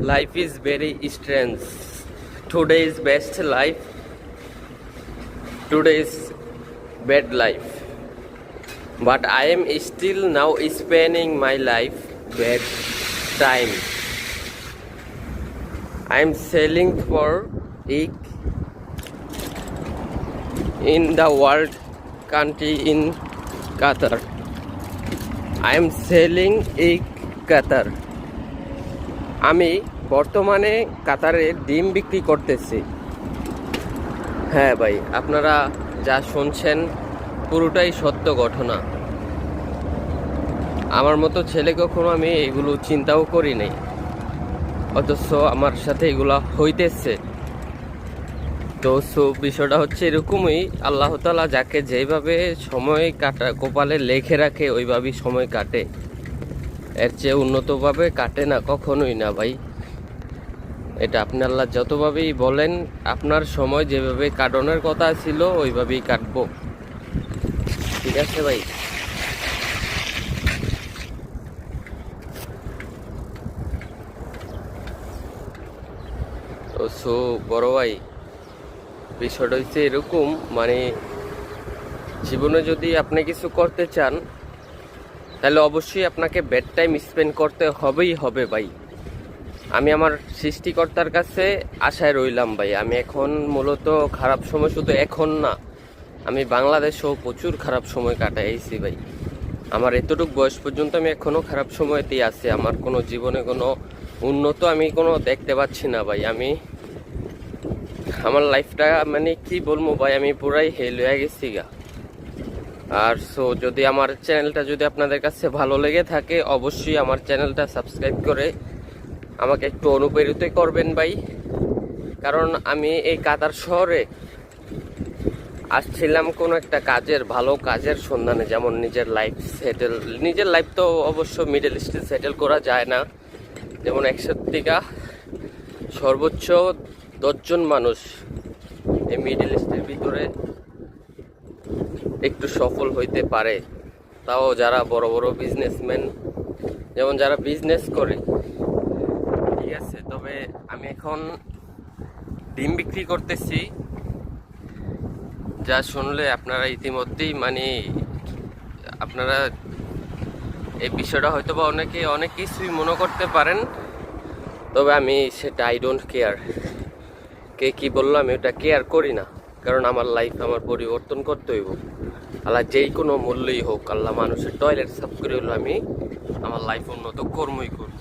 Life is very strange. Today is best life, today is bad life. But I am still now spending my life bad time. I am selling for egg in the world country in Qatar. I am selling egg Qatar. আমি বর্তমানে কাতারে ডিম বিক্রি করতেছি। হ্যাঁ ভাই, আপনারা যা শুনছেন পুরোটাই সত্য ঘটনা। আমার মতো ছেলে কখনো আমি এগুলো চিন্তাও করি নাই, অথচ আমার সাথে এগুলা হইতেছে। তো বিষয়টা হচ্ছে এরকমই, আল্লাহ তাআলা যাকে যেভাবে সময় কাটা কপালে লেখে রাখে ওইভাবেই সময় কাটে, এর চেয়ে উন্নতভাবে কাটে না, কখনোই না ভাই। এটা আপনি আল্লাহ যতভাবেই বলেন, আপনার সময় যেভাবে কাটানোর কথা ছিল ওইভাবেই কাটবো, ঠিক আছে ভাই। তো বড় ভাই, বিষয়টা হচ্ছে এরকম, মানে জীবনে যদি আপনি কিছু করতে চান তাহলে অবশ্যই আপনাকে বেড টাইম স্পেন্ড করতে হবে ভাই। আমি আমার সৃষ্টিকর্তার কাছে আশায় রইলাম ভাই। আমি এখন মূলত খারাপ সময় শুধু এখন না, আমি বাংলাদেশেও প্রচুর খারাপ সময় কাটাইছি ভাই। আমার এতটুকু বয়স পর্যন্ত আমি এখনও খারাপ সময়তেই আছি। আমার কোনো জীবনে কোনো উন্নত আমি কোনো দেখতে পাচ্ছি না ভাই। আমার লাইফটা মানে কি বলবো ভাই, আমি পুরাই হেল হয়ে গেছি গা। আর যদি আমার চ্যানেলটা যদি আপনাদের কাছে ভালো লেগে থাকে, অবশ্যই আমার চ্যানেলটা সাবস্ক্রাইব করে আমাকে একটু অনুপ্রেরিত করবেন ভাই। কারণ আমি এই কাতার শহরে আসছিলাম কোনো একটা ভালো কাজের সন্ধানে, যেমন নিজের লাইফ তো অবশ্য মিডল ইস্টে সেটেল করা যায় না। যেমন একসাথে থেকে সর্বোচ্চ 10 জন মানুষ এই মিডল ইস্টের ভিতরে একটু সফল হইতে পারে, তাও যারা বড় বড় বিজনেসম্যান, যেমন যারা বিজনেস করে, ঠিক আছে। তবে আমি এখন ডিম বিক্রি করতেছি, যা শুনলে আপনারা ইতিমধ্যেই মানে আপনারা এই বিষয়টা হয়তো বা অনেক কিছুই মনে করতে পারেন। তবে আমি সেটা আই ডোন্ট কেয়ার, কে কি বললো আমি ওটা কেয়ার করি না। কারণ আমার লাইফ আমার পরিবর্তন করতে হইব, আল্লাহ যেই কোনো মূল্যই হোক। আল্লাহ মানুষের টয়লেট সাফ করে হলো আমি আমার লাইফ উন্নত কর্মই করব।